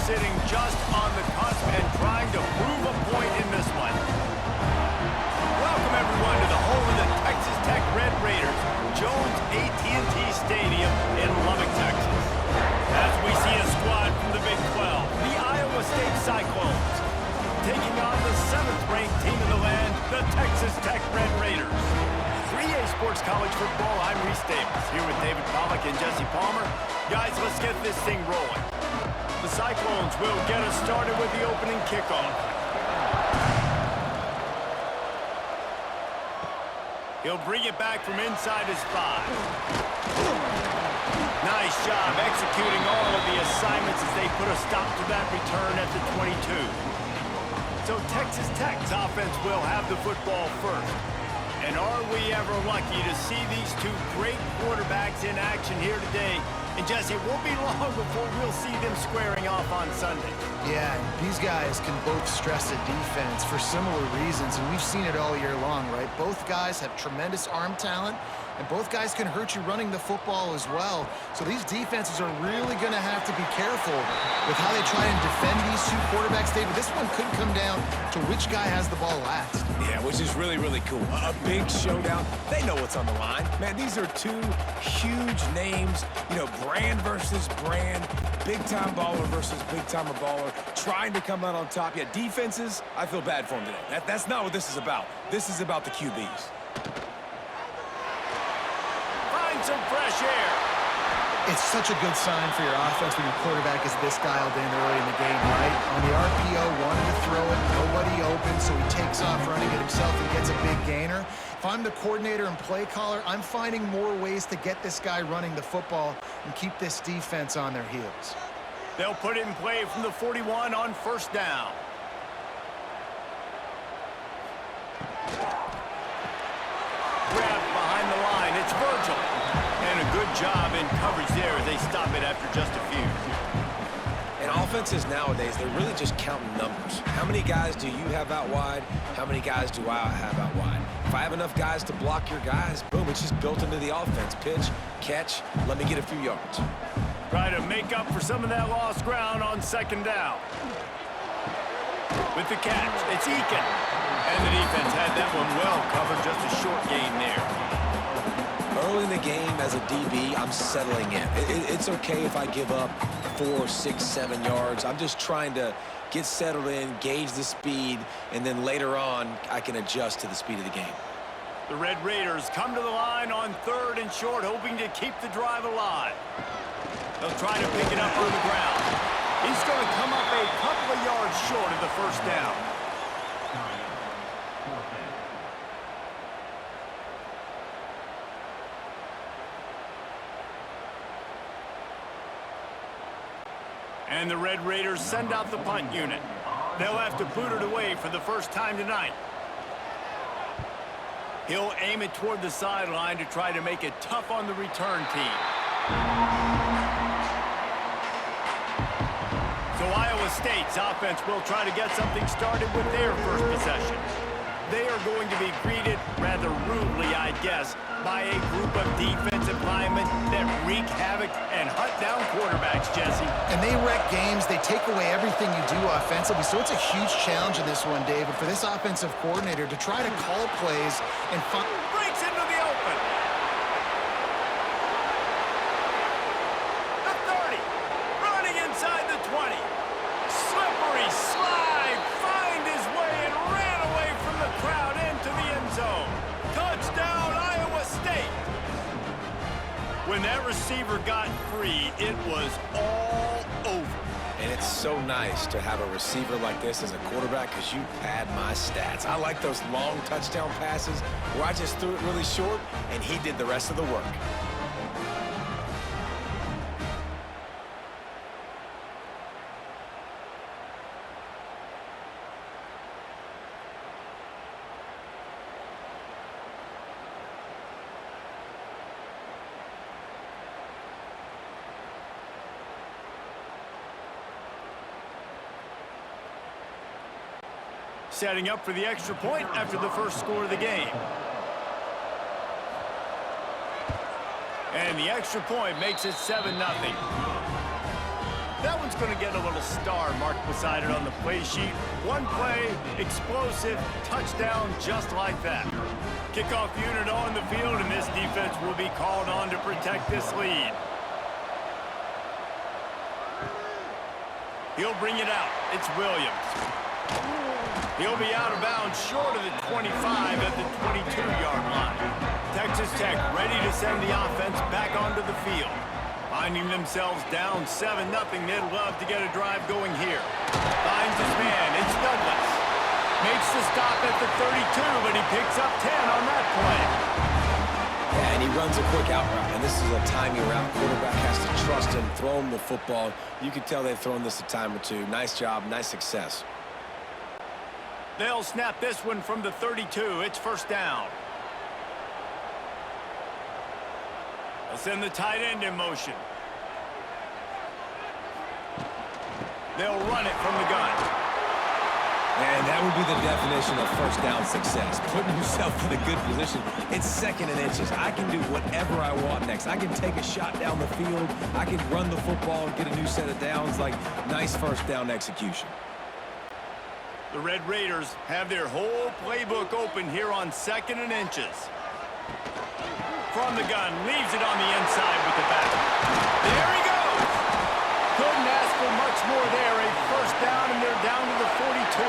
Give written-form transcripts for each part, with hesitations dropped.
sitting just on the cusp and trying to prove a point in this one. Welcome, everyone, to the home of the Texas Tech Red Raiders, Jones AT&T Stadium in Lubbock, Texas. As we see a squad from the Big 12, the Iowa State Cyclones, taking on the 7th-ranked team in the land, the Texas Tech Red Raiders. 3A Sports College Football, I'm Reese Davis, here with David Pollack and Jesse Palmer. Guys, let's get this thing rolling. The Cyclones will get us started with the opening kickoff. He'll bring it back from inside his 5. Nice job executing all of the assignments as they put a stop to that return at the 22. So Texas Tech's offense will have the football first. And are we ever lucky to see these two great quarterbacks in action here today? And Jesse, it won't be long before we'll see them squaring off on Sunday. Yeah, these guys can both stress a defense for similar reasons, and we've seen it all year long, right? Both guys have tremendous arm talent, and both guys can hurt you running the football as well. So these defenses are really going to have to be careful with how they try and defend these two quarterbacks, David. This one could come down to which guy has the ball last. Yeah, which is really, really cool. A big showdown. They know what's on the line. Man, these are two huge names, you know, brand versus brand, big-time baller versus big-time baller, trying to come out on top. Yeah, defenses, I feel bad for them today. That's not what this is about. This is about the QBs. Some fresh air. It's such a good sign for your offense when your quarterback is this dialed in early in the game, right? On the RPO, wanting to throw it, nobody open, so he takes off running it himself and gets a big gainer. If I'm the coordinator and play caller, I'm finding more ways to get this guy running the football and keep this defense on their heels. They'll put it in play from the 41 on first down. Grabbed behind the line, it's Virgil. And a good job in coverage there as they stop it after just a few. And offenses nowadays, they're really just counting numbers. How many guys do you have out wide? How many guys do I have out wide? If I have enough guys to block your guys, boom, it's just built into the offense. Pitch, catch, let me get a few yards. Try to make up for some of that lost ground on second down. With the catch, it's Eakin. And the defense had that one well covered, just a short gain there. Early in the game as a DB, I'm settling in. It's okay if I give up 4, 6, 7 yards. I'm just trying to get settled in, gauge the speed, and then later on, I can adjust to the speed of the game. The Red Raiders come to the line on 3rd and short, hoping to keep the drive alive. They'll try to pick it up on the ground. He's going to come up a couple of yards short of the first down. And the Red Raiders send out the punt unit. They'll have to boot it away for the first time tonight. He'll aim it toward the sideline to try to make it tough on the return team. So Iowa State's offense will try to get something started with their first possession. They are going to be greeted rather rudely, I guess, by a group of defensive linemen that wreak havoc and hunt down quarterbacks, Jesse. And they wreck games. They take away everything you do offensively. So it's a huge challenge in this one, David, for this offensive coordinator to try to call plays and find... Breaks into the open. The 30. Running inside the 20. Slippery slide. Find his way and ran away from the crowd into the end zone. Touchdown, Iowa State. When that receiver got free, it was all over. And it's so nice to have a receiver like this as a quarterback because you pad my stats. I like those long touchdown passes where I just threw it really short and he did the rest of the work. Setting up for the extra point after the first score of the game. And the extra point makes it 7-0. That one's going to get a little star marked beside it on the play sheet. One play, explosive, touchdown, just like that. Kickoff unit on the field, and this defense will be called on to protect this lead. He'll bring it out. It's Williams. He'll be out of bounds short of the 25 at the 22-yard line. Texas Tech ready to send the offense back onto the field. Finding themselves down 7-0, they'd love to get a drive going here. Finds his man. It's Douglas. Makes the stop at the 32, but he picks up 10 on that play. Yeah, and he runs a quick out route, and this is a timing route. Quarterback has to trust him, throw him the football. You can tell they've thrown this a time or two. Nice job, nice success. They'll snap this one from the 32. It's first down. They'll send the tight end in motion. They'll run it from the gun. And that would be the definition of first down success. Putting yourself in a good position. It's 2nd and inches. I can do whatever I want next. I can take a shot down the field. I can run the football and get a new set of downs. Like, nice first down execution. The Red Raiders have their whole playbook open here on 2nd and inches. From the gun, leaves it on the inside with the back. There he goes! Couldn't ask for much more there. A first down, and they're down to the 42.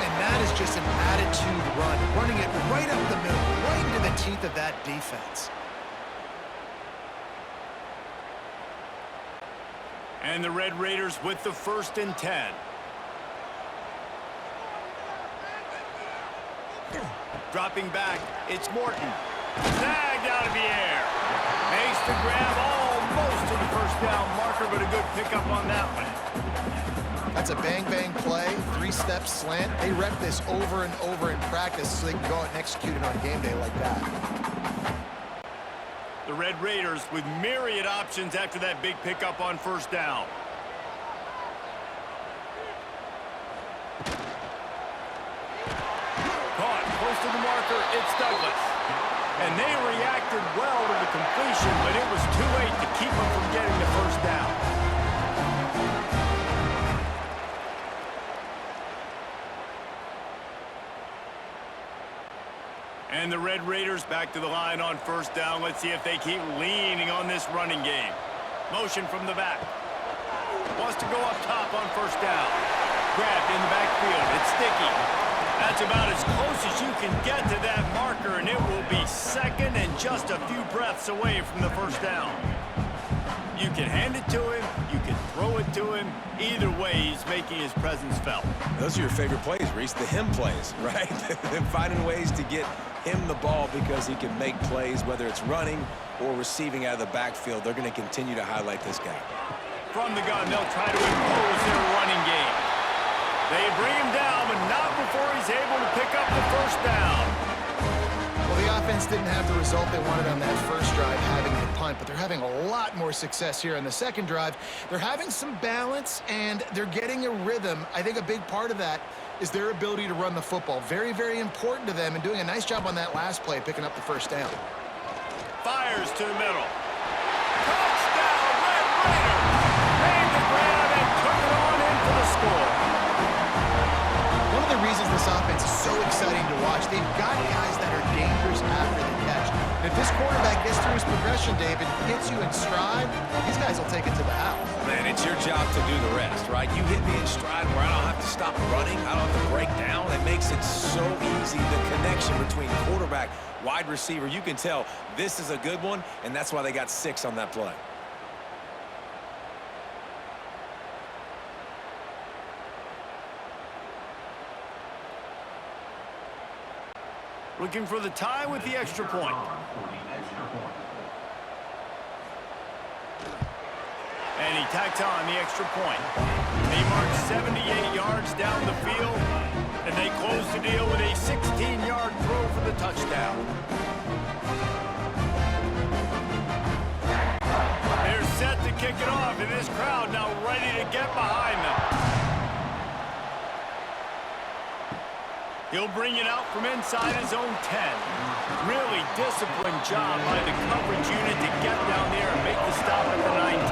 And that is just an attitude run, running it right up the middle, right into the teeth of that defense. And the Red Raiders with the 1st and 10. Dropping back, it's Morton. Snagged out of the air. Makes the grab almost to the first down marker, but a good pickup on that one. That's a bang-bang play, 3-step slant. They rep this over and over in practice so they can go out and execute it on game day like that. The Red Raiders with myriad options after that big pickup on first down. Caught close to the marker, it's Douglas. And they reacted well to the completion, but it was too late to keep them from getting the first down. And the Red Raiders back to the line on first down. Let's see if they keep leaning on this running game. Motion from the back. Wants to go up top on first down. Grabbed in the backfield. It's Sticky. That's about as close as you can get to that marker, and it will be 2nd and just a few breaths away from the first down. You can hand it to him, you can throw it to him. Either way, he's making his presence felt. Those are your favorite plays, Reese, the him plays, right? And finding ways to get him the ball because he can make plays, whether it's running or receiving out of the backfield. They're going to continue to highlight this guy. From the gun, they'll try to impose their running game. They bring him down, but not before he's able to pick up the first down. Well, the offense didn't have the result they wanted on that first drive, having the punt, but they're having a lot more success here on the second drive. They're having some balance, and they're getting a rhythm. I think a big part of that is their ability to run the football. Very, very important to them, and doing a nice job on that last play, picking up the first down. Fires to the middle. Touchdown, Red Raiders! Made the grab and took it on in for the score. One of the reasons this offense is so exciting to watch, they've got guys that are dangerous after the catch. And if this quarterback gets through his progression, David, hits you in stride, these guys will take it to the house. Man, it's your job to do the rest, right? You hit me in stride where I don't have to stop running. I don't have to break down. It makes it so easy, the connection between quarterback, wide receiver. You can tell this is a good one, and that's why they got 6 on that play. Looking for the tie with the extra point. And he tacked on the extra point. They marched 78 yards down the field, and they close the deal with a 16-yard throw for the touchdown. They're set to kick it off, and this crowd now ready to get behind them. He'll bring it out from inside his own 10. Really disciplined job by the coverage unit to get down there and make the stop at the 19.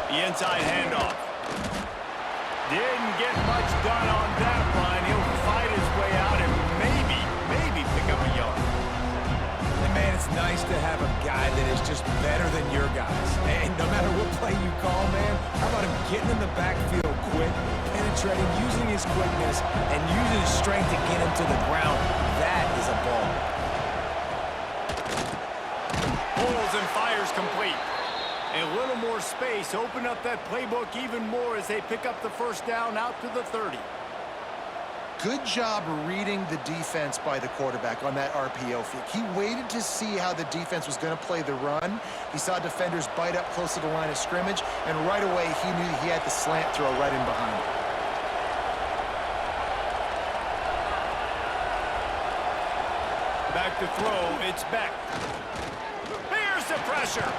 The inside handoff. Didn't get much done on that run. He'll fight his way out and maybe pick up a yard. And man, it's nice to have a guy that is just better than your guys. And no matter what play you call, man, how about him getting in the backfield quick, penetrating, using his quickness, and using his strength to get him to the ground. That is a ball. Pulls and fires complete. A little more space, open up that playbook even more as they pick up the first down out to the 30. Good job reading the defense by the quarterback on that RPO fake. He waited to see how the defense was going to play the run. He saw defenders bite up close to the line of scrimmage, and right away he knew he had the slant throw right in behind him. Back to throw, it's Beck. Here's the pressure.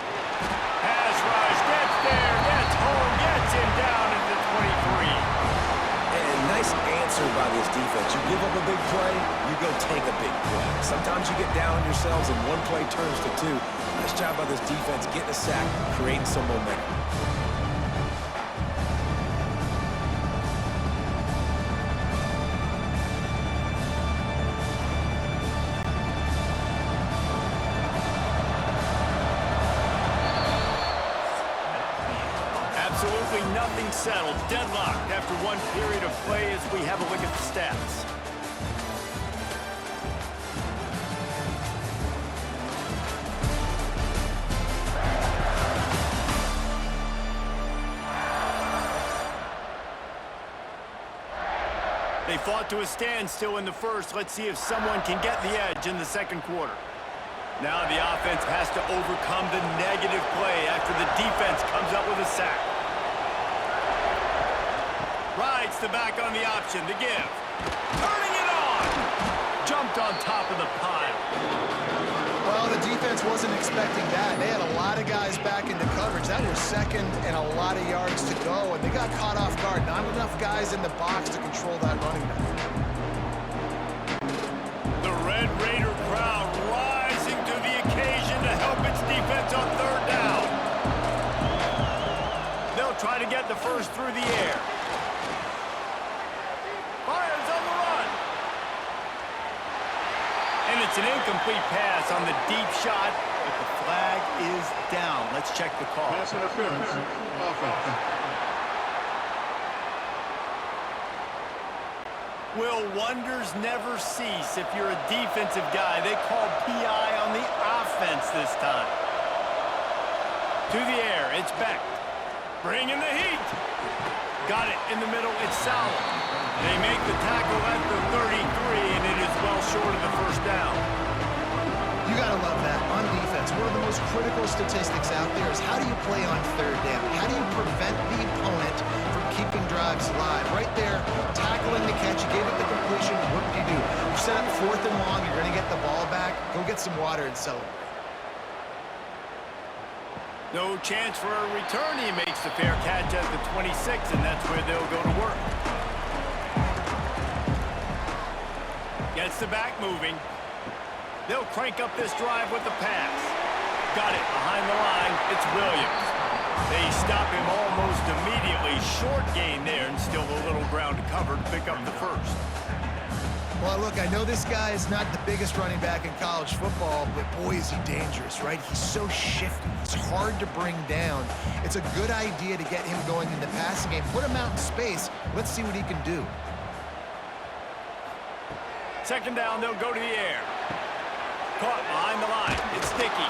Pass rush, gets there, gets home, gets him down at the 23. And nice answer by this defense. You give up a big play, you go take a big play. Sometimes you get down on yourselves and one play turns to two. Nice job by this defense getting a sack, creating some momentum. Absolutely nothing settled, deadlocked after one period of play as we have a look at the stats. They fought to a standstill in the first. Let's see if someone can get the edge in the second quarter. Now the offense has to overcome the negative play after the defense comes up with a sack. Rides the back on the option to give. Turning it on! Jumped on top of the pile. Well, the defense wasn't expecting that. They had a lot of guys back into coverage. That was second and a lot of yards to go, and they got caught off guard. Not enough guys in the box to control that running back. The Red Raider crowd rising to the occasion to help its defense on third down. They'll try to get the first through the air. Fires on the run. And it's an incomplete pass on the deep shot, but the flag is down. Let's check the call. Pass interference. Offense. Will wonders never cease if you're a defensive guy? They called PI on the offense this time. To the air, it's Beck. Bringing the heat. Got it in the middle, it's Sauer. They make the tackle at the 33, and it is well short of the first down. You gotta love that. On defense, one of the most critical statistics out there is how do you play on third down? How do you prevent the opponent from keeping drives alive? Right there, tackling the catch, you gave it the completion, what do? You set up fourth and long, you're gonna get the ball back, go get some water and celebrate. No chance for a return. He makes the fair catch at the 26, and that's where they'll go to work. Gets the back moving. They'll crank up this drive with the pass. Got it behind the line. It's Williams. They stop him almost immediately. Short gain there and still a little ground to cover to pick up the first. Well, look, I know this guy is not the biggest running back in college football, but boy, is he dangerous, right? He's so shifty. He's hard to bring down. It's a good idea to get him going in the passing game. Put him out in space. Let's see what he can do. Second down, they'll go to the air. Caught behind the line. It's Sticky.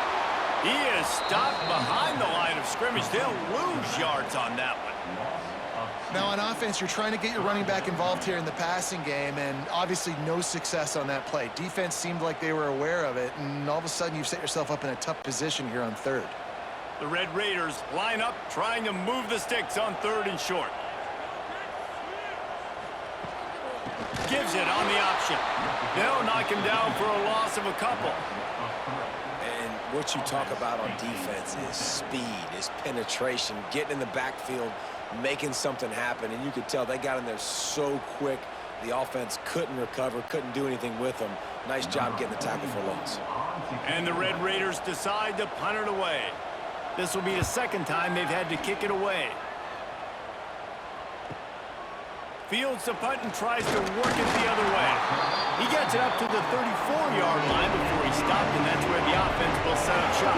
He is stopped behind the line of scrimmage. They'll lose yards on that one. Now, on offense, you're trying to get your running back involved here in the passing game, and obviously no success on that play. Defense seemed like they were aware of it, and all of a sudden you've set yourself up in a tough position here on third. The Red Raiders line up, trying to move the sticks on third and short. Gives it on the option. They'll knock him down for a loss of a couple. And what you talk about on defense is speed, is penetration, getting in the backfield, making something happen. And you could tell they got in there so quick, the offense couldn't recover, couldn't do anything with them. Nice job getting the tackle for loss. And the Red Raiders decide to punt it away. This will be the second time they've had to kick it away. Fields the punt and tries to work it the other way. He gets it up to the 34-yard line before he stopped, and that's where the offense will set up shop.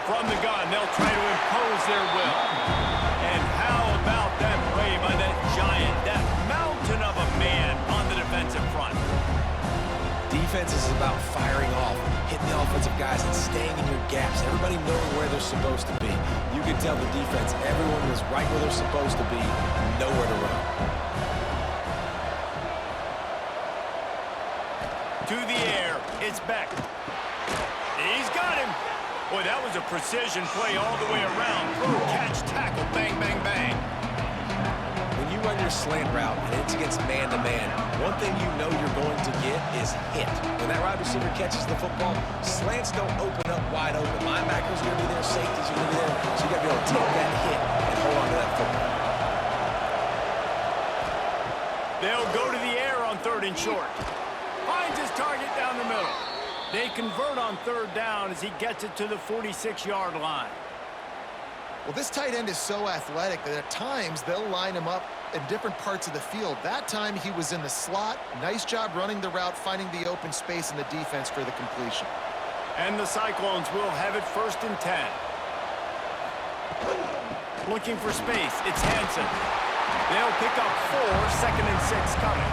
From the gun, they'll try to impose their will. And how about that play by that giant, that mountain of a man on the defensive front? Defense is about firing off, hitting the offensive guys and staying in your gaps. Everybody knowing where they're supposed to be. You can tell the defense, everyone was right where they're supposed to be, nowhere to run. To the air, it's Beck. He's got him. Boy, that was a precision play all the way around. Throw, catch, tackle, bang, bang, bang. When you run your slant route and it's against man-to-man, one thing you know you're going to get is hit. When that wide receiver catches the football, slants don't open up wide open. Linebackers are going to be there, safeties are going to be there, so you got to be able to take that hit and hold on to that football. They'll go to the air on 3rd and short. Finds his target down the middle. They convert on 3rd down as he gets it to the 46-yard line. Well, this tight end is so athletic that at times they'll line him up in different parts of the field. That time he was in the slot. Nice job running the route, finding the open space in the defense for the completion. And the Cyclones will have it 1st and 10. Looking for space, it's Hansen. They'll pick up 4, 2nd and 6 coming.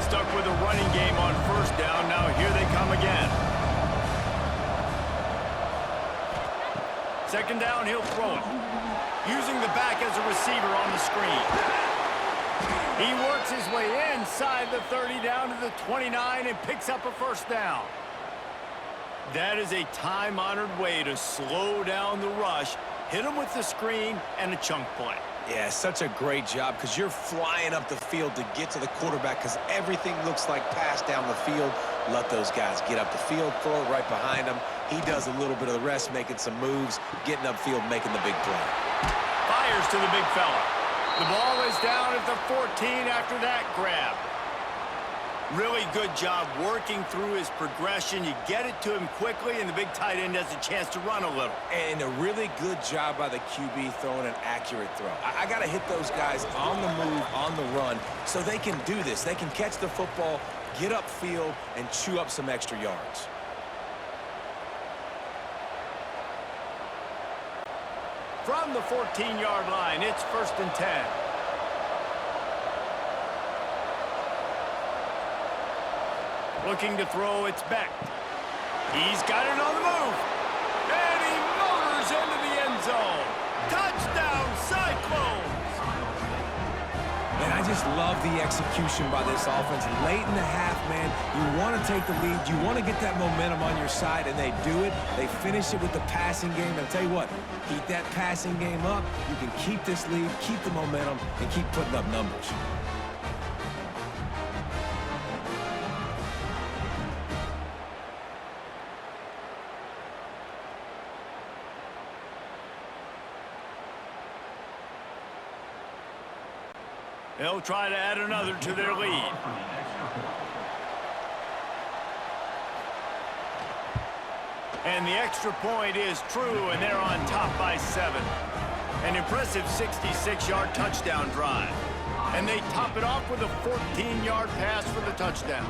Stuck with a running game on 1st down. Now here they come again. 2nd down, he'll throw it. Using the back as a receiver on the screen. He works his way inside the 30 down to the 29 and picks up a 1st down. That is a time-honored way to slow down the rush, hit him with the screen, and a chunk play. Yeah, such a great job because you're flying up the field to get to the quarterback because everything looks like pass down the field. Let those guys get up the field, throw it right behind him. He does a little bit of the rest, making some moves, getting upfield, making the big play. Fires to the big fella. The ball is down at the 14 after that grab. Really good job working through his progression. You get it to him quickly, and the big tight end has a chance to run a little. And a really good job by the QB throwing an accurate throw. I got to hit those guys on the move, on the run, so they can do this. They can catch the football, get upfield, and chew up some extra yards. From the 14-yard line, it's 1st and 10. Looking to throw, it's Beck. He's got it on the move. And he motors into the end zone. Touchdown, Cyclones! And I just love the execution by this offense. Late in the half, man, you want to take the lead. You want to get that momentum on your side, and they do it. They finish it with the passing game. And I'll tell you what, keep that passing game up. You can keep this lead, keep the momentum, and keep putting up numbers. They'll try to add another to their lead. And the extra point is true, and they're on top by 7. An impressive 66-yard touchdown drive. And they top it off with a 14-yard pass for the touchdown.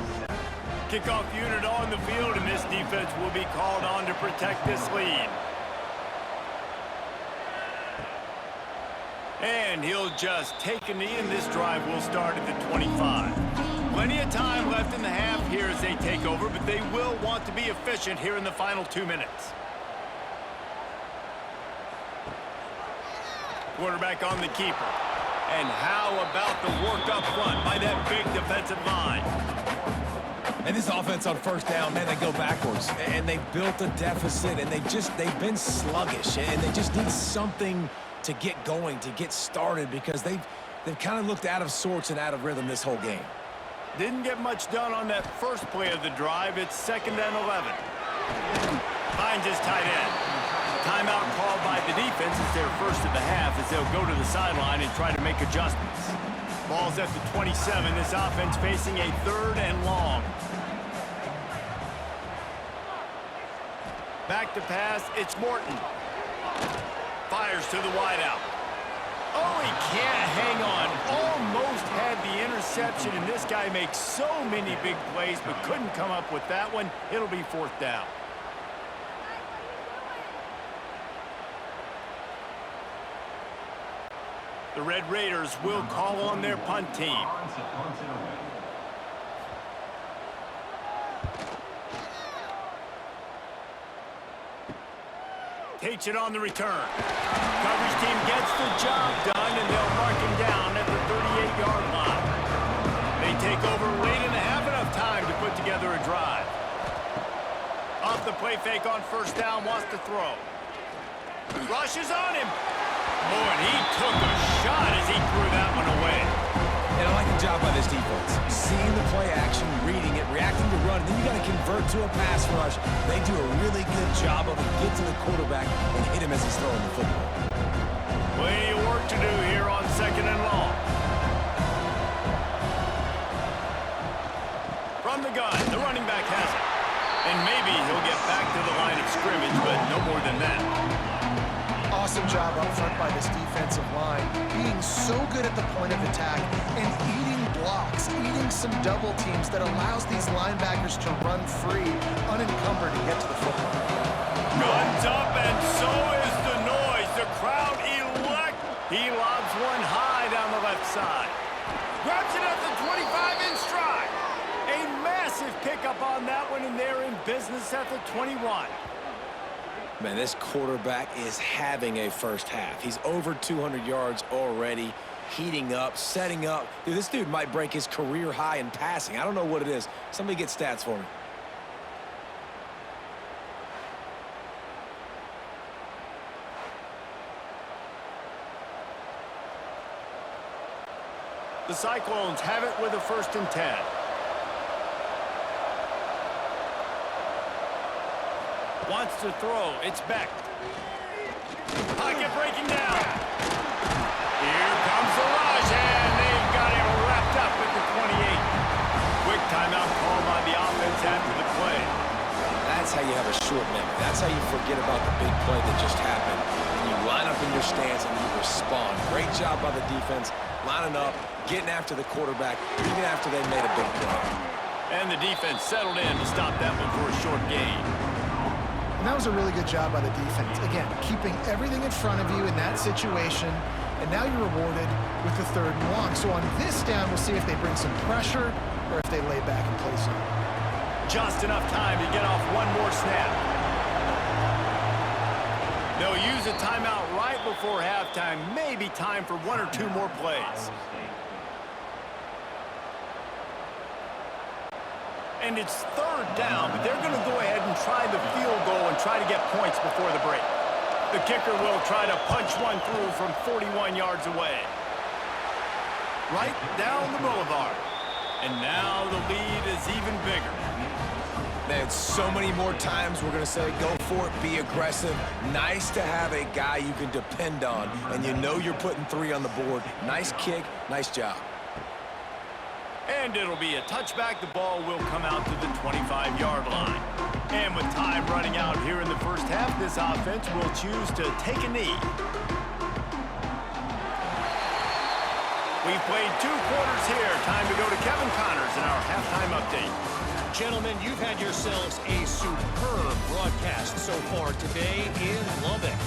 Kickoff unit on the field, and this defense will be called on to protect this lead. And he'll just take a knee, and this drive will start at the 25. Plenty of time left in the half here as they take over, but they will want to be efficient here in the final 2 minutes. Quarterback on the keeper. And how about the work up front by that big defensive line? And this offense on 1st down, man, they go backwards. And they built a deficit, and they've been sluggish, and they just need something to get going, to get started, because they've kind of looked out of sorts and out of rhythm this whole game. Didn't get much done on that first play of the drive. It's 2nd and 11. Finds his tight end. Timeout called by the defense is their first of the half as they'll go to the sideline and try to make adjustments. Ball's at the 27. This offense facing a 3rd and long. Back to pass. It's Morton. Fires to the wideout. Oh, he can't hang on. Almost had the interception, and this guy makes so many big plays, but couldn't come up with that one. It'll be 4th down. The Red Raiders will call on their punt team. Takes it on the return. Coverage team gets the job done, and they'll mark him down at the 38-yard line. They take over late and have enough time to put together a drive. Off the play fake on 1st down, wants to throw. Rushes on him. Oh, and he took a shot as he threw that one away. And I like the job by this defense. Seeing the play action, reading it, reacting to run, then you got to convert to a pass rush. They do a really good job of it. Get to the quarterback and hit him as he's throwing the football. Plenty of work to do here on 2nd and long. From the gun, the running back has it. And maybe he'll get back to the line of scrimmage, but no more than that. Awesome job up front by this defensive line, being so good at the point of attack and eating blocks, eating some double teams that allows these linebackers to run free, unencumbered, and get to the football. Guns up, and so is the noise. The crowd elect. He lobs one high down the left side. Grabs it at the 25 in stride. A massive pickup on that one, and they're in business at the 21. Man, this quarterback is having a first half. He's over 200 yards already, heating up, setting up. Dude, this dude might break his career high in passing. I don't know what it is. Somebody get stats for me. The Cyclones have it with a 1st and 10. Wants to throw. It's Beck. Pocket breaking down. Here comes the rush, and they've got him wrapped up at the 28. Quick timeout called by the offense after the play. That's how you have a short memory. That's how you forget about the big play that just happened. And you line up in your stance and you respond. Great job by the defense, lining up, getting after the quarterback, even after they made a big play. And the defense settled in to stop that one for a short gain. And that was a really good job by the defense. Again, keeping everything in front of you in that situation, and now you're rewarded with the 3rd and long. So on this down, we'll see if they bring some pressure or if they lay back and play some. Just enough time to get off one more snap. They'll use a timeout right before halftime. Maybe time for 1 or 2 more plays. And it's 3rd down, but they're going to go ahead and try the field goal and try to get points before the break. The kicker will try to punch one through from 41 yards away. Right down the boulevard. And now the lead is even bigger. Man, so many more times we're going to say go for it, be aggressive. Nice to have a guy you can depend on, and you know you're putting 3 on the board. Nice kick, nice job. And it'll be a touchback. The ball will come out to the 25-yard line. And with time running out here in the first half, this offense will choose to take a knee. We've played 2 quarters here. Time to go to Kevin Connors in our halftime update. Gentlemen, you've had yourselves a superb broadcast so far today in Lubbock.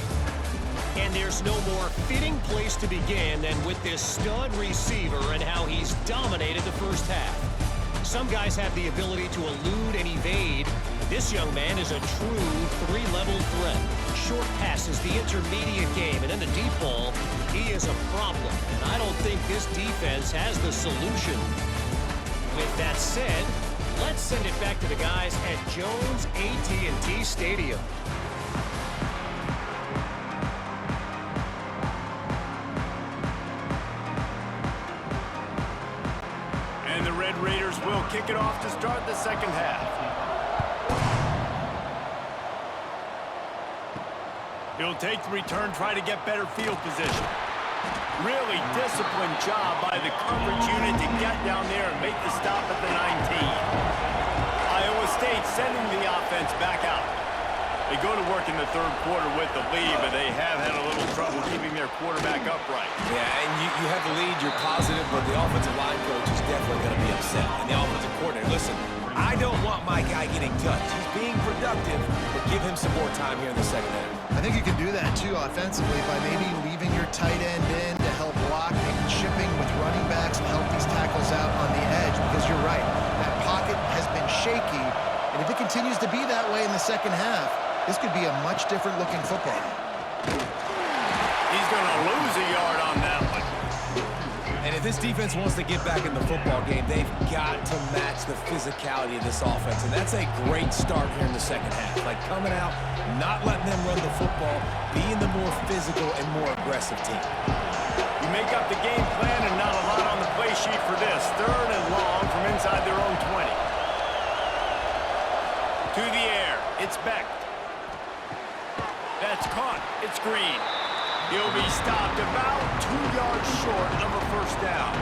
And there's no more fitting place to begin than with this stud receiver and how he's dominated the first half. Some guys have the ability to elude and evade. This young man is a true 3-level threat. Short passes, the intermediate game, and then the deep ball, he is a problem. And I don't think this defense has the solution. With that said, let's send it back to the guys at Jones AT&T Stadium. And the Red Raiders will kick it off to start the second half. He'll take the return, try to get better field position. Really disciplined job by the coverage unit to get down there and make the stop at the 19. Iowa State sending the offense back out. They go to work in the third quarter with the lead, but they have had a little trouble keeping their quarterback upright. Yeah, and you have the lead, you're positive, but the offensive line coach is definitely going to be upset. And the offensive coordinator, listen, I don't want my guy getting touched. He's being productive, but give him some more time here in the second half. I think you can do that, too, offensively, by maybe leaving your tight end in to help block, maybe chipping with running backs and help these tackles out on the edge, because you're right, that pocket has been shaky, and if it continues to be that way in the second half, this could be a much different looking football. He's going to lose a yard on that one. And if this defense wants to get back in the football game, they've got to match the physicality of this offense. And that's a great start here in the second half. Like coming out, not letting them run the football, being the more physical and more aggressive team. You make up the game plan and not a lot on the play sheet for this. Third and long from inside their own 20. To the air. It's Beck. That's caught. It's Green. He'll be stopped about 2 yards short of a first down.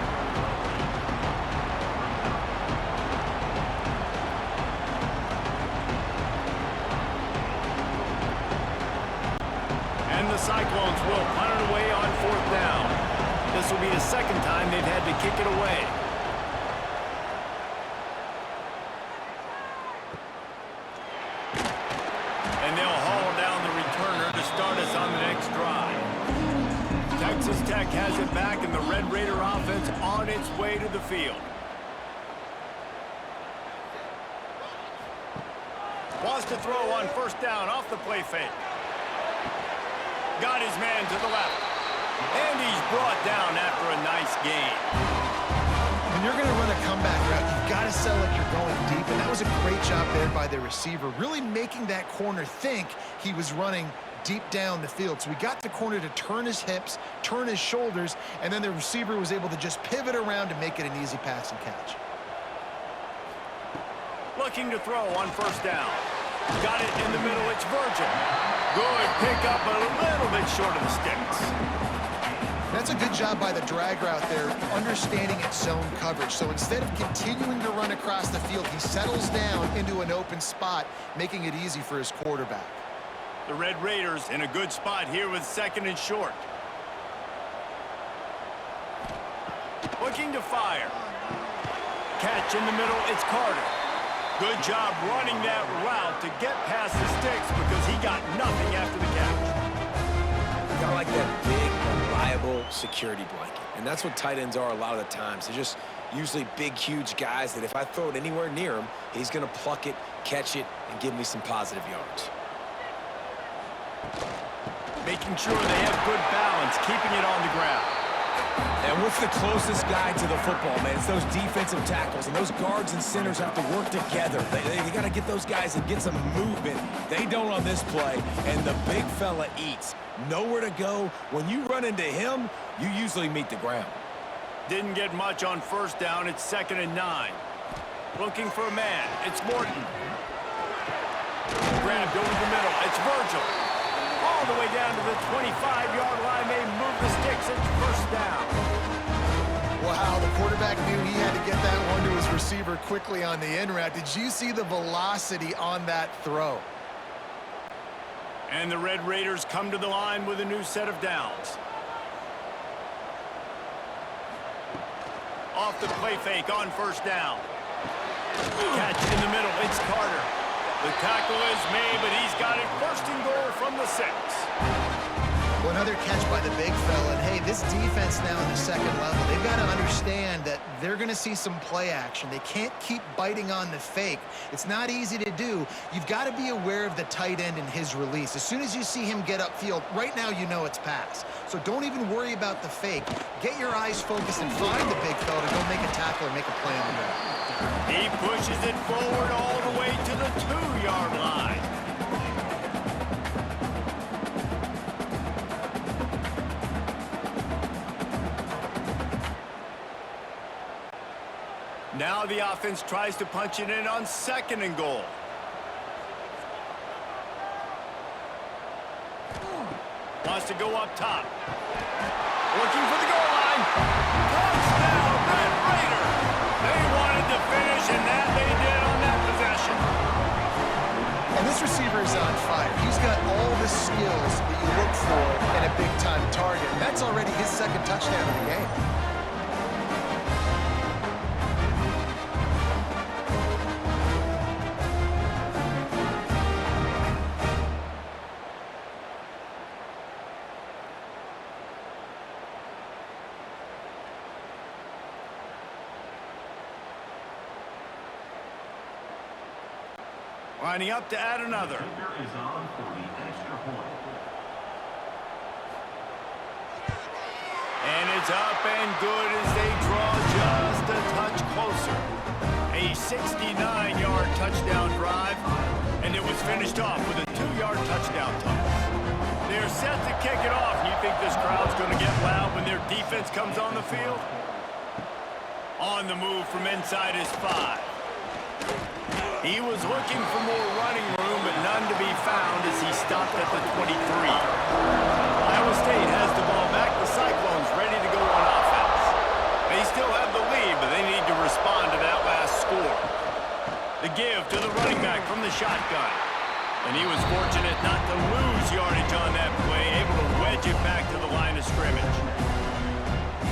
And the Cyclones will punt it away on fourth down. This will be the second time they've had to kick it away. And they'll haul down the returner to start us on the next drive. Texas Tech has it back, and the Red Raider offense on its way to the field. Wants to throw on first down off the play fake. Got his man to the left. And he's brought down after a nice gain. When you're going to run a comeback route, you've got to sell like you're going deep, and that was a great job there by the receiver, really making that corner think he was running deep down the field. So we got the corner to turn his hips, turn his shoulders, and then the receiver was able to just pivot around to make it an easy pass and catch. Looking to throw on first down. Got it in the middle. It's Virgil. Good pick up, a little bit short of the sticks. That's a good job by the drag route there, understanding its zone coverage. So instead of continuing to run across the field, he settles down into an open spot, making it easy for his quarterback. The Red Raiders in a good spot here with second and short. Looking to fire. Catch in the middle, it's Carter. Good job running that route to get past the sticks because he got nothing after the catch. Kind of like that big, reliable security blanket. And that's what tight ends are a lot of the times. They're just usually big, huge guys that if I throw it anywhere near him, he's going to pluck it, catch it, and give me some positive yards. Making sure they have good balance, keeping it on the ground. And what's the closest guy to the football, man? It's those defensive tackles, and those guards and centers have to work together. They got to get those guys and get some movement. They don't on this play, and the big fella eats. Nowhere to go. When you run into him, you usually meet the ground. Didn't get much on first down. It's 2nd and 9. Looking for a man. It's Morton. Grabbed over the middle. It's Virgil. All the way down to the 25-yard line. They move the sticks. It's first down. Wow, the quarterback knew he had to get that one to his receiver quickly on the in route. Did you see the velocity on that throw? And the Red Raiders come to the line with a new set of downs. Off the play fake on first down. Catch in the middle. It's Carter. The tackle is made, but he's got it first and goal from the 6. Well, another catch by the big fella. And hey, this defense now in the second level, they've got to understand that they're going to see some play action. They can't keep biting on the fake. It's not easy to do. You've got to be aware of the tight end and his release. As soon as you see him get upfield, right now you know it's pass. So don't even worry about the fake. Get your eyes focused and find the big fella to go make a tackle or make a play on the ground. He pushes it forward all the way to the 2-yard line. Now the offense tries to punch it in on 2nd and goal. wants to go up top. Looking for the goal line. Touchdown, Red Raiders! They wanted to finish, and that they did on that possession. And this receiver is on fire. He's got all the skills that you look for in a big-time target. And that's already his second touchdown of the game. Lining up to add another. And it's up and good as they draw just a touch closer. A 69-yard touchdown drive, and it was finished off with a 2-yard touchdown toss. They're set to kick it off. You think this crowd's going to get loud when their defense comes on the field? On the move from inside his 5. He was looking for more running room, but none to be found as he stopped at the 23. Iowa State has the ball back. The Cyclones ready to go on offense. They still have the lead, but they need to respond to that last score. The give to the running back from the shotgun. And he was fortunate not to lose yardage on that play, able to wedge it back to the line of scrimmage.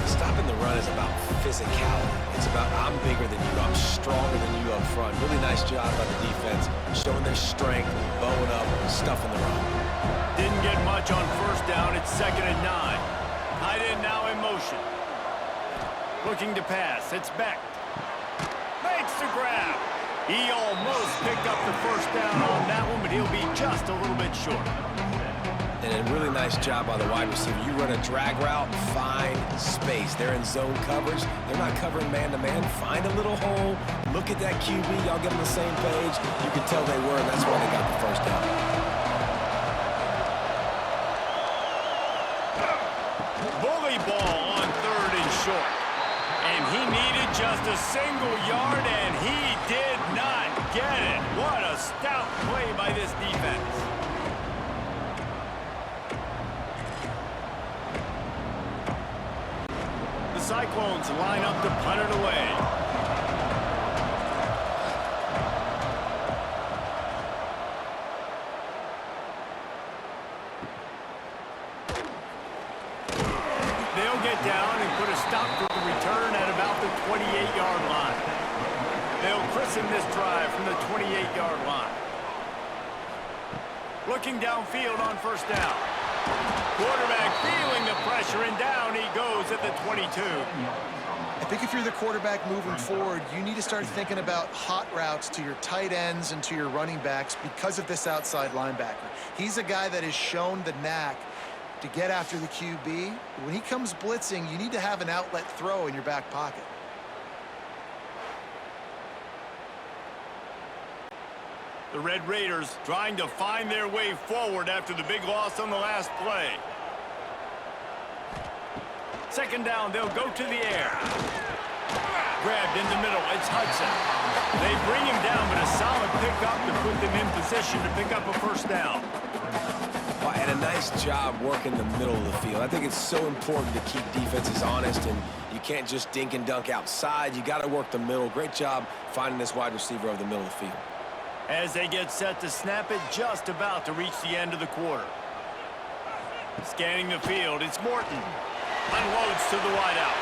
Stopping the run is about physicality. It's about I'm bigger than you, I'm stronger than you up front. Really nice job by the defense, showing their strength, bowing up, stuffing the run. Didn't get much on first down. It's 2nd and 9. Tight end now in motion. Looking to pass. It's Beck. Makes the grab. He almost picked up the first down on that one, but he'll be just a little bit short. And a really nice job by the wide receiver. You run a drag route, find space. They're in zone coverage. They're not covering man-to-man. Find a little hole. Look at that QB. Y'all get on the same page. You can tell they were, and that's why they got the first down. Bully ball on 3rd and short. And he needed just a single yard, and he did not get it. What a stout play by this defense. Cyclones line up to punt it away. They'll get down and put a stop to the return at about the 28-yard line. They'll christen this drive from the 28-yard line. Looking downfield on first down. Quarterback feeling the pressure, and down he goes at the 22. I think if you're the quarterback moving forward, you need to start thinking about hot routes to your tight ends and to your running backs because of this outside linebacker. He's a guy that has shown the knack to get after the QB. When he comes blitzing, you need to have an outlet throw in your back pocket. The Red Raiders trying to find their way forward after the big loss on the last play. 2nd down, they'll go to the air. Grabbed in the middle, it's Hudson. They bring him down, but a solid pickup to put them in position to pick up a first down. Well, and a nice job working the middle of the field. I think it's so important to keep defenses honest, and you can't just dink and dunk outside. You got to work the middle. Great job finding this wide receiver over the middle of the field. As they get set to snap it, just about to reach the end of the quarter. Scanning the field, it's Morton. Unloads to the wideout.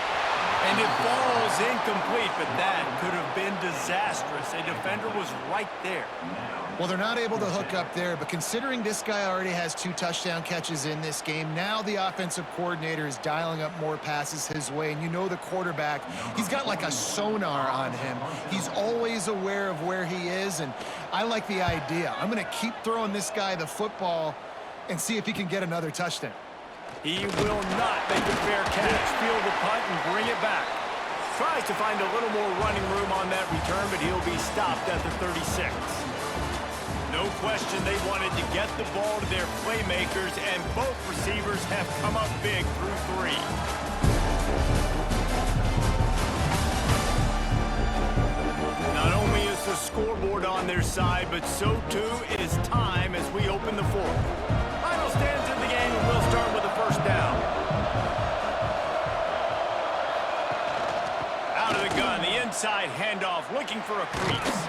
And it falls incomplete, but that could have been disastrous. A defender was right there. Well, they're not able to hook up there, but considering this guy already has 2 touchdown catches in this game, now the offensive coordinator is dialing up more passes his way, and you know the quarterback, he's got like a sonar on him. He's always aware of where he is, and I like the idea. I'm going to keep throwing this guy the football and see if he can get another touchdown. He will not make a fair catch. Field the punt and bring it back. Tries to find a little more running room on that return, but he'll be stopped at the 36. No question they wanted to get the ball to their playmakers, and both receivers have come up big through 3. Not only is the scoreboard on their side, but so too is time as we open the 4th. Final ball stands in the game, and we'll start with a first down. Out of the gun, the inside handoff, looking for a crease.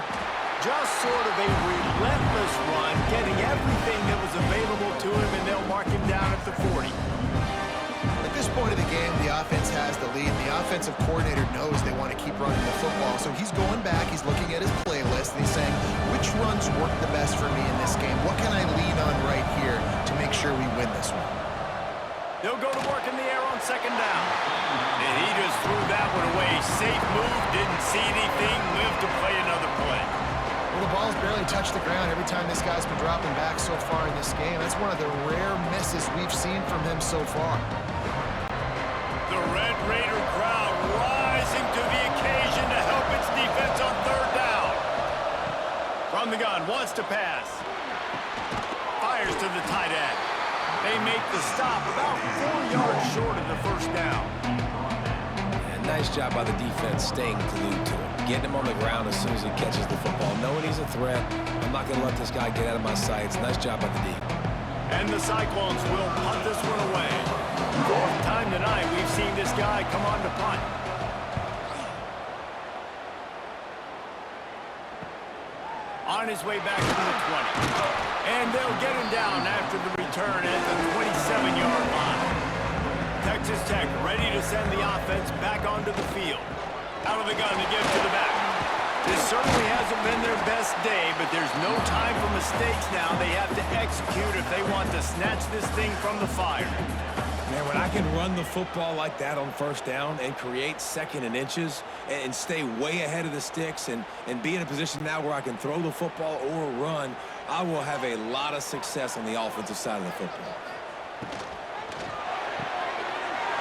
Just sort of a relentless run, getting everything that was available to him, and they'll mark him down at the 40. At this point of the game, the offense has the lead. The offensive coordinator knows they want to keep running the football, so he's going back, he's looking at his playlist, and he's saying, which runs work the best for me in this game? What can I lean on right here to make sure we win this one? They'll go to work in the air on second down. And he just threw that one away. Safe move, didn't see anything, lived to play another play. Well, the ball's barely touched the ground every time this guy's been dropping back so far in this game. That's one of the rare misses we've seen from him so far. The Red Raider crowd rising to the occasion to help its defense on third down. From the gun, wants to pass. Fires to the tight end. They make the stop about 4 yards short of the first down. And nice job by the defense staying glued to him. Getting him on the ground as soon as he catches the football. Knowing he's a threat, I'm not going to let this guy get out of my sights. Nice job by the D. And the Cyclones will punt this one away. Fourth time tonight we've seen this guy come on to punt. On his way back to the 20. And they'll get him down after the return at the 27-yard line. Texas Tech ready to send the offense back onto the field. Out of the gun to give to the back. This certainly hasn't been their best day, but there's no time for mistakes now. They have to execute if they want to snatch this thing from the fire. Man, when I can run the football like that on first down and create second and inches and stay way ahead of the sticks and be in a position now where I can throw the football or run, I will have a lot of success on the offensive side of the football.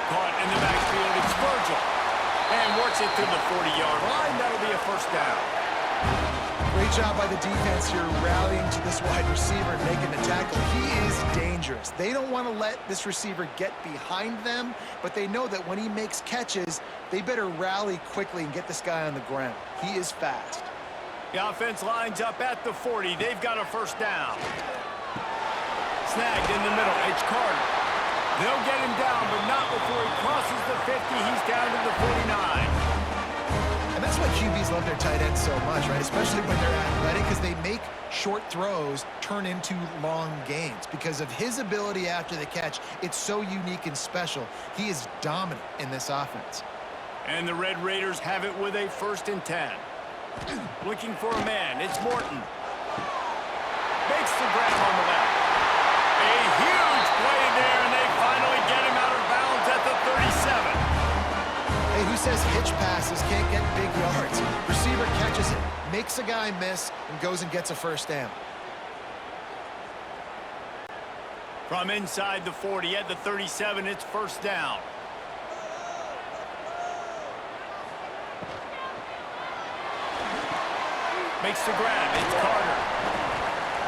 Caught in the backfield, it's Virgil. And works it to the 40-yard line. That'll be a first down. Great job by the defense here rallying to this wide receiver and making the tackle. He is dangerous. They don't want to let this receiver get behind them, but they know that when he makes catches, they better rally quickly and get this guy on the ground. He is fast. The offense lines up at the 40. They've got a first down. Snagged in the middle. It's Carter. They'll get him down, but not before he crosses the 50. He's down to the 49. And that's why QBs love their tight ends so much, right? Especially when they're athletic, because they make short throws turn into long gains. Because of his ability after the catch, it's so unique and special. He is dominant in this offense. And the Red Raiders have it with a 1st and 10. Looking for a man. It's Morton. Makes the grab on the left. A huge play there, and they finally get him out of bounds at the 37. Hey, who says hitch passes can't get big yards? Receiver catches it, makes a guy miss, and goes and gets a first down. From inside the 40 at the 37, it's first down. Makes the grab. It's Carter.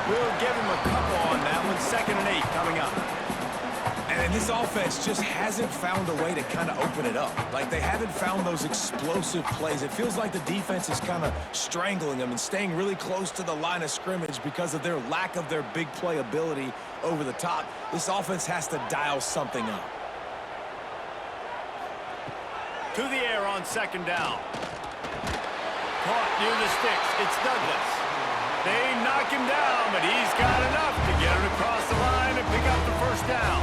We'll give him a couple on that one. 2nd and 8 coming up. And this offense just hasn't found a way to kind of open it up. Like, they haven't found those explosive plays. It feels like the defense is kind of strangling them and staying really close to the line of scrimmage because of their lack of their big play ability over the top. This offense has to dial something up. To the air on 2nd down. Caught near the sticks. It's Douglas. They knock him down, but he's got enough to get him across the line and pick up the first down.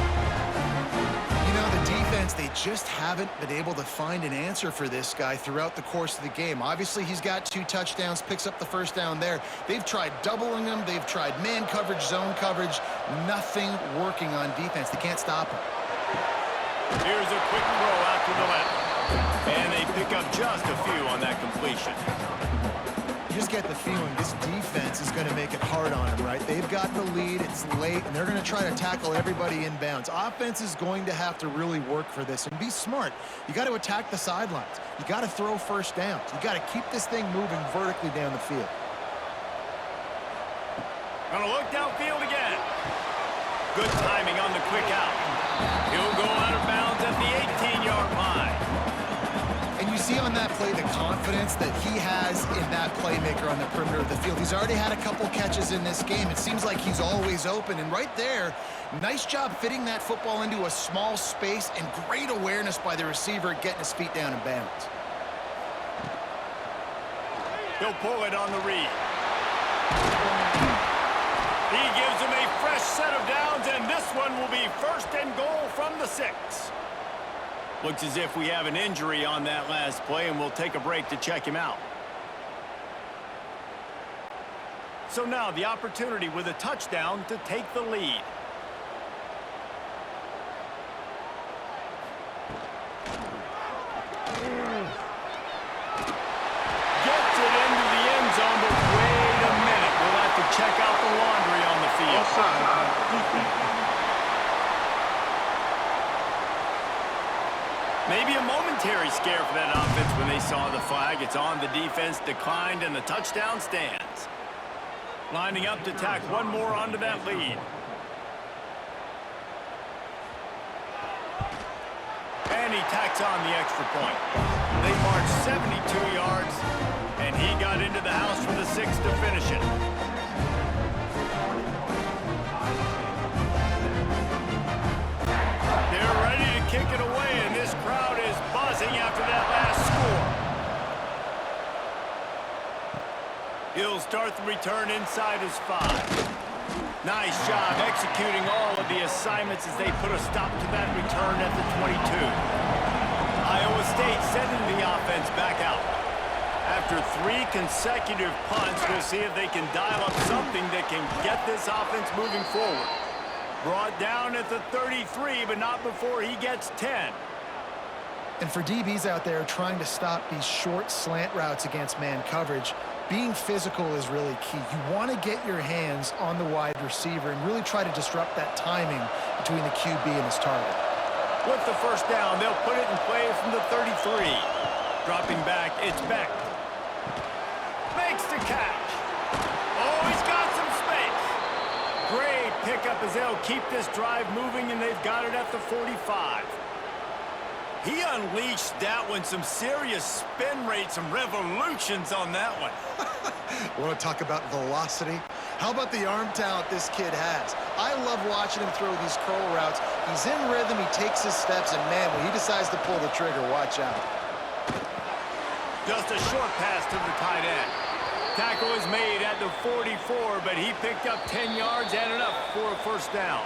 You know, the defense, they just haven't been able to find an answer for this guy throughout the course of the game. Obviously, he's got 2 touchdowns, picks up the first down there. They've tried doubling him. They've tried man coverage, zone coverage. Nothing working on defense. They can't stop him. Here's a quick throw out to the left. And they pick up just a few on that completion. You just get the feeling this defense is going to make it hard on them, right? They've got the lead, it's late, and they're going to try to tackle everybody inbounds. Offense is going to have to really work for this and be smart. You got to attack the sidelines. You got to throw first downs. You got to keep this thing moving vertically down the field. Gonna look downfield again. Good timing on the quick out. He'll go out of bounds at the 18-yard line. And you see on that play the confidence that he has in that playmaker on the perimeter of the field. He's already had a couple catches in this game. It seems like he's always open. And right there, Nice job fitting that football into a small space, and great awareness by the receiver getting his feet down in bounds. He'll pull it on the read. He gives him a fresh set of downs, and this one will be 1st and goal from the 6. Looks as if we have an injury on that last play, and we'll take a break to check him out. So now the opportunity with a touchdown to take the lead. Gets it into the end zone, but wait a minute. We'll have to check out the laundry on the field. Maybe a momentary scare for that offense when they saw the flag. It's on, the defense declined, and the touchdown stands. Lining up to tack one more onto that lead. And he tacks on the extra point. They marched 72 yards, and he got into the house for the 6 to finish it. They're ready to kick it away, and this crowd is buzzing after that last score. He'll start the return inside his 5. Nice job executing all of the assignments as they put a stop to that return at the 22. Iowa State sending the offense back out. After 3 consecutive punts, we'll see if they can dial up something that can get this offense moving forward. Brought down at the 33, but not before he gets 10. And for DBs out there trying to stop these short slant routes against man coverage, being physical is really key. You want to get your hands on the wide receiver and really try to disrupt that timing between the QB and his target. With the first down, they'll put it in play from the 33. Dropping back, it's Beck. Makes the catch. Oh, he's got some space. Great pickup as they'll keep this drive moving, and they've got it at the 45. He unleashed that one, some serious spin rate, some revolutions on that one. Want to talk about velocity? How about the arm talent this kid has? I love watching him throw these curl routes. He's in rhythm, he takes his steps, and man, when he decides to pull the trigger, watch out. Just a short pass to the tight end. Tackle is made at the 44, but he picked up 10 yards and enough for a first down.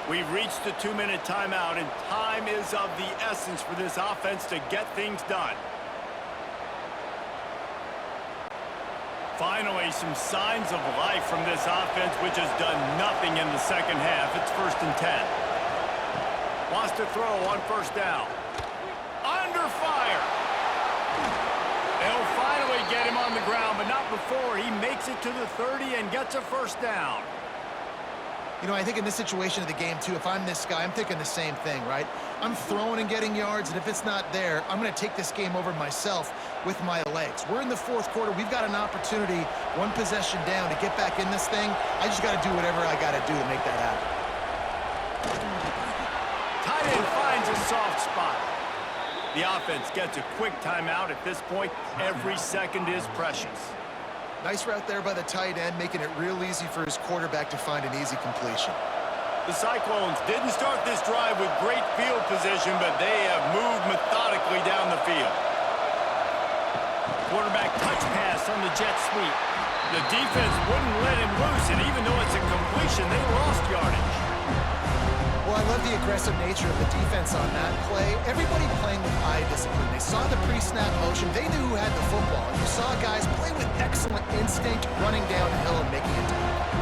We've reached the 2-minute timeout, and time is of the essence for this offense to get things done. Finally, some signs of life from this offense, which has done nothing in the second half. It's 1st and 10. Wants to throw on first down. Under fire. They'll finally get him on the ground, but not before he makes it to the 30 and gets a first down. You know, I think in this situation of the game, too, if I'm this guy, I'm thinking the same thing, right? I'm throwing and getting yards, and if it's not there, I'm going to take this game over myself with my legs. We're in the 4th quarter. We've got an opportunity, 1 possession down, to get back in this thing. I just got to do whatever I got to do to make that happen. Tight end finds a soft spot. The offense gets a quick timeout at this point. Every second is precious. Nice route there by the tight end, making it real easy for his quarterback to find an easy completion. The Cyclones didn't start this drive with great field position, but they have moved methodically down the field. Quarterback touch pass on the jet sweep. The defense wouldn't let him loose, and even though it's a completion, they lost yardage. Well, I love the aggressive nature of the defense on that play. Everybody playing with eye discipline. They saw the pre-snap motion. They knew who had the football. You saw guys play with excellent instinct, running downhill and making a tackle.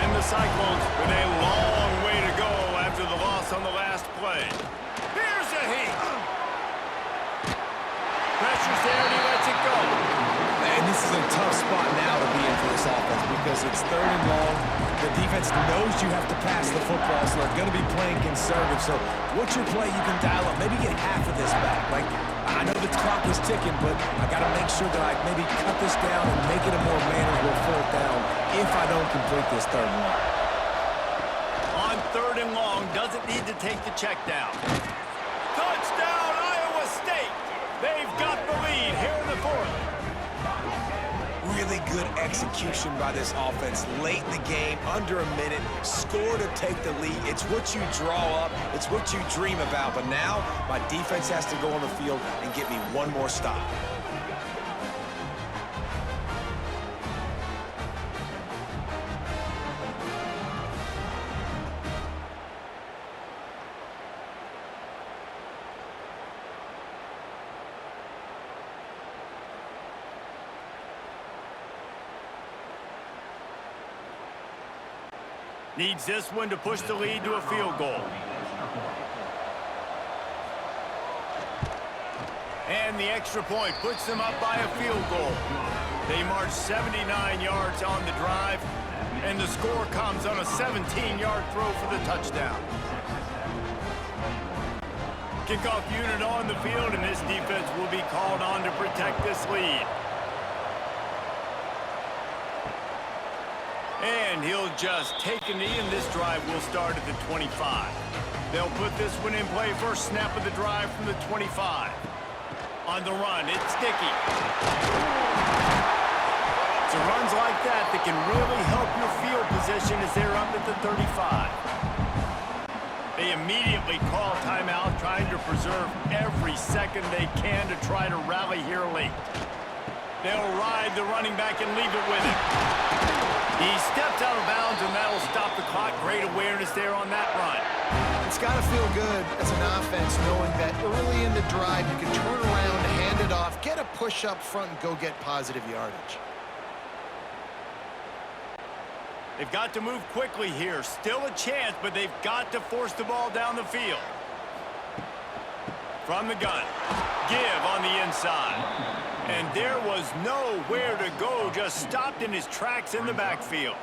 And the Cyclones with a long way to go after the loss on the last play. Here's a heat. Pressure's there and he lets it go. And this is a tough spot now to be in for this offense because it's 3rd and long. The defense knows you have to pass the football, so they're going to be playing conservative. So what's your play you can dial up? Maybe get half of this back. Like, I know the clock is ticking, but I got to make sure that I maybe cut this down and make it a more manageable 4th down if I don't complete this 3rd and long. On 3rd and long, doesn't need to take the check down. Touchdown, Iowa State! They've got the lead here in the 4th. Really good execution by this offense late in the game, under a minute, score to take the lead. It's what you draw up. It's what you dream about. But now my defense has to go on the field and get me one more stop. Needs this one to push the lead to a field goal. And the extra point puts them up by a field goal. They march 79 yards on the drive, and the score comes on a 17-yard throw for the touchdown. Kickoff unit on the field, and this defense will be called on to protect this lead. And he'll just take a knee, and this drive will start at the 25. They'll put this one in play first snap of the drive from the 25. On the run, it's sticky. It's runs like that that can really help your field position as they're up at the 35. They immediately call timeout, trying to preserve every second they can to try to rally here late. They'll ride the running back and leave it with him. He steps out of bounds, and that'll stop the clock. Great awareness there on that run. It's got to feel good as an offense knowing that early in the drive you can turn around, hand it off, get a push up front, and go get positive yardage. They've got to move quickly here. Still a chance, but they've got to force the ball down the field. From the gun. Give on the inside. And there was nowhere to go, just stopped in his tracks in the backfield.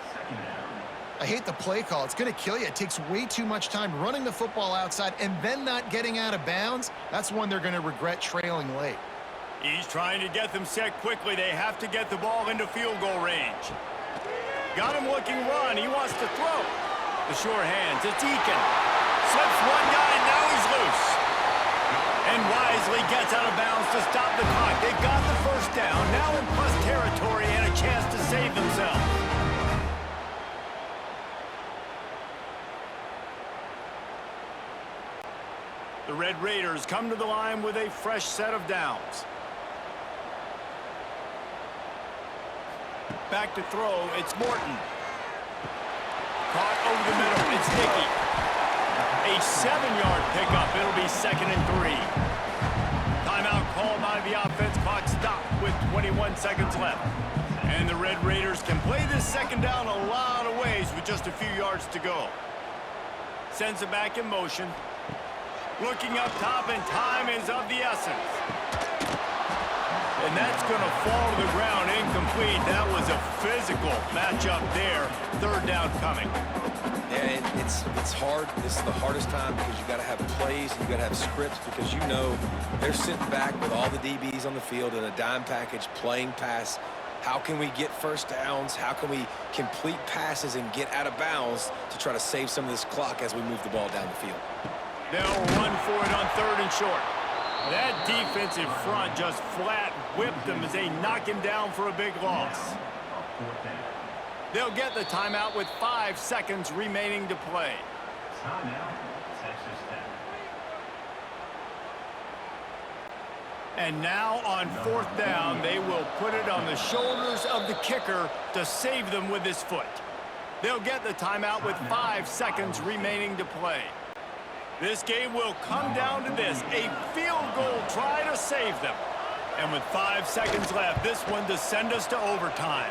I hate the play call. It's going to kill you. It takes way too much time running the football outside and then not getting out of bounds. That's one they're going to regret trailing late. He's trying to get them set quickly. They have to get the ball into field goal range. Got him looking run. He wants to throw. The sure hands. It's Eakin. Slips one guy, and now he's loose. And wisely gets out of bounds to stop the clock. They got the first down, now in plus territory and a chance to save themselves. The Red Raiders come to the line with a fresh set of downs. Back to throw, it's Morton. Caught over the middle, it's Dickey. A 7-yard pickup. It'll be 2nd and 3. Timeout called by the offense. Clock stopped with 21 seconds left. And the Red Raiders can play this second down a lot of ways with just a few yards to go. Sends it back in motion. Looking up top, and time is of the essence. And that's going to fall to the ground incomplete. That was a physical matchup there. 3rd down coming. Yeah, it's hard. This is the hardest time because you got to have plays, you got to have scripts, because you know they're sitting back with all the DBs on the field in a dime package playing pass. How can we get first downs? How can we complete passes and get out of bounds to try to save some of this clock as we move the ball down the field? They'll run for it on 3rd and short. That defensive front just flat whipped them as they knock him down for a big loss. They'll get the timeout with 5 seconds remaining to play. And now on 4th down, they will put it on the shoulders of the kicker to save them with his foot. They'll get the timeout with 5 seconds remaining to play. This game will come down to this, a field goal try to save them. And with 5 seconds left, this one to send us to overtime.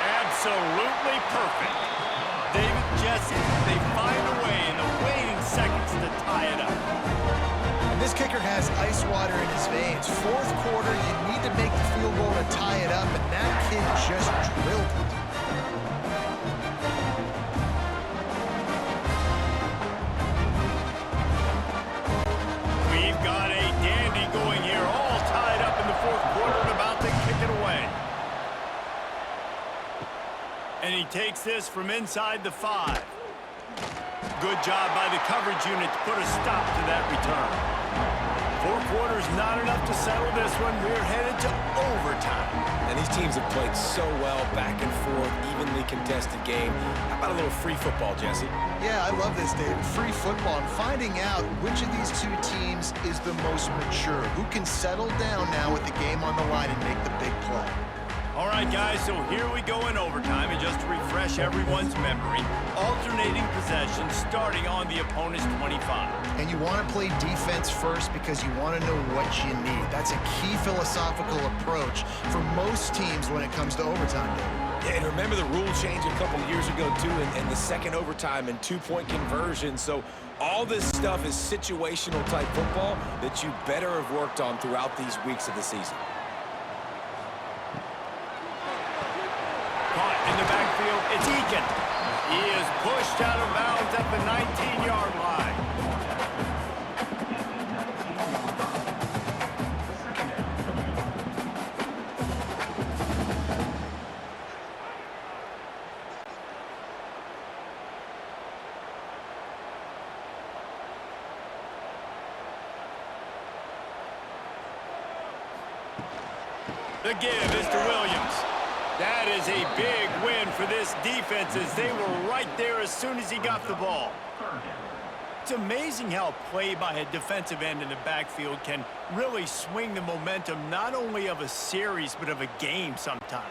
Absolutely perfect. David Jesse, they find a way in the waning seconds to tie it up. And this kicker has ice water in his veins. 4th quarter, you need to make the field goal to tie it up, and that kid just drilled it. We've got a dandy going here, all tied up in the 4th quarter and about to kick it away. And he takes this from inside the 5. Good job by the coverage unit to put a stop to that return. 4 quarters not enough to settle this one. We're headed to overtime. And these teams have played so well, back and forth, evenly contested game. How about a little free football, Jesse? Yeah, I love this, Dave. Free football and finding out which of these two teams is the most mature. Who can settle down now with the game on the line and make the big play? All right, guys, so here we go in overtime. And just to refresh everyone's memory, alternating possession starting on the opponent's 25. And you want to play defense first because you want to know what you need. That's a key philosophical approach for most teams when it comes to overtime, Dave. Yeah, and remember the rule change a couple of years ago, too, in the second overtime and 2-point conversion. So all this stuff is situational type football that you better have worked on throughout these weeks of the season. Caught in the backfield, it's Eakin. He is pushed out of bounds at the 19-yard line. The give is to Williams. That is a big win for this defense as they were right there as soon as he got the ball. It's amazing how a play by a defensive end in the backfield can really swing the momentum not only of a series but of a game sometimes.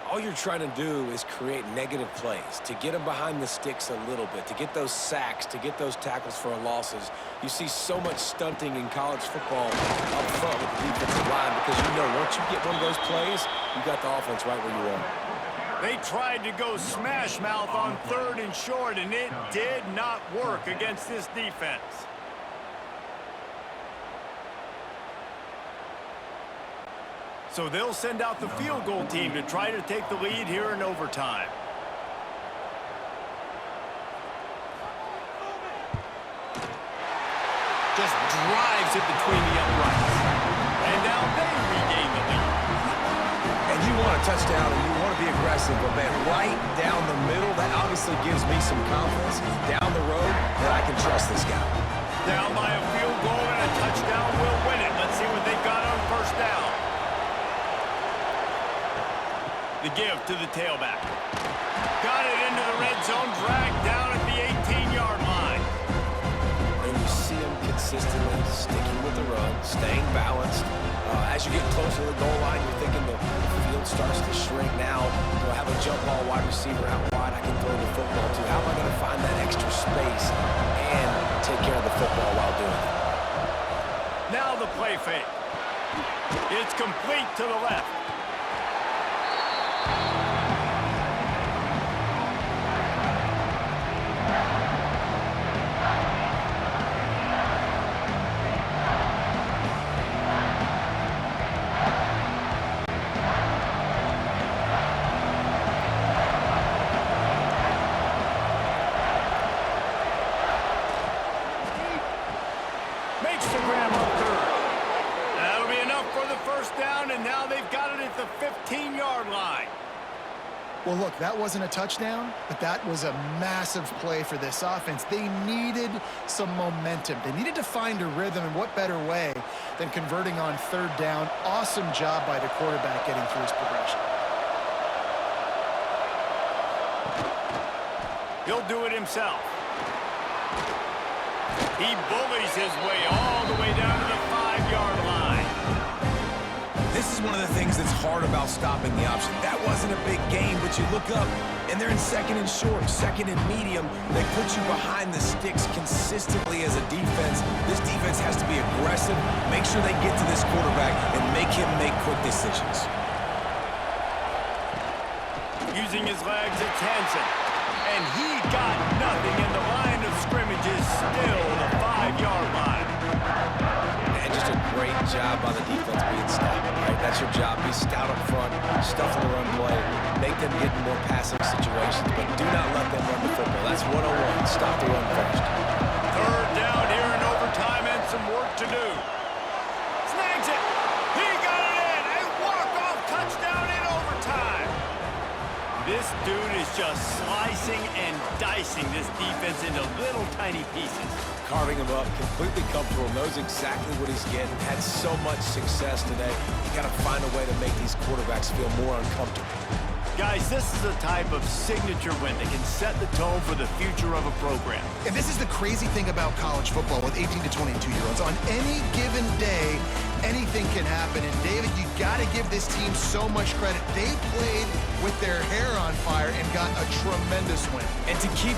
All you're trying to do is create negative plays, to get them behind the sticks a little bit, to get those sacks, to get those tackles for losses. You see so much stunting in college football up front with the defensive line because you know once you get one of those plays, you got the offense right where you want. They tried to go smash mouth on 3rd and short, and it did not work against this defense. So they'll send out the field goal team to try to take the lead here in overtime. Just drives it between the uprights. And now they regain the lead. And you want a touchdown and you want to be aggressive, but man, right down the middle, that obviously gives me some confidence down the road that I can trust this guy. Down by a field goal and a touchdown will win it. Let's see what they've got on 1st down. The give to the tailback. Got it into the red zone, dragged down at the 18-yard line. And you see him consistently sticking with the run, staying balanced. As you get closer to the goal line, you're thinking the field starts to shrink now. Do I have a jump ball wide receiver out wide I can throw the football to? How am I going to find that extra space and take care of the football while doing it? Now the play fake. It's complete to the left. Makes the grab on 3rd. That'll be enough for the 1st down, and now they've got it at the 15-yard line. Well, look, that wasn't a touchdown, but that was a massive play for this offense. They needed some momentum. They needed to find a rhythm, and what better way than converting on 3rd down. Awesome job by the quarterback getting through his progression. He'll do it himself. He bullies his way all the way down to the 5-yard line. This is one of the things that's hard about stopping the option. That wasn't a big game, but you look up, and they're in 2nd and short, 2nd and medium. They put you behind the sticks consistently as a defense. This defense has to be aggressive, make sure they get to this quarterback, and make him make quick decisions. Using his legs, it's Hansen. And he got nothing, and the line of scrimmage is still the 5-yard line. And just a great job by the defense being stout, right? That's your job. Be stout up front, stuff in the run play, make them get in more passing situations, but do not let them run the football. That's 101. Stop the run first. 3rd down here in overtime and some work to do. Snags it. He got it in. A walk-off touchdown in overtime. This dude is just slicing slicing and dicing this defense into little tiny pieces. Carving him up, completely comfortable, knows exactly what he's getting, had so much success today. You got to find a way to make these quarterbacks feel more uncomfortable. Guys, this is a type of signature win that can set the tone for the future of a program. And this is the crazy thing about college football with 18 to 22-year-olds. On any given day, anything can happen. And David, you got to give this team so much credit. They played with their hair on fire and got a tremendous win. And to keep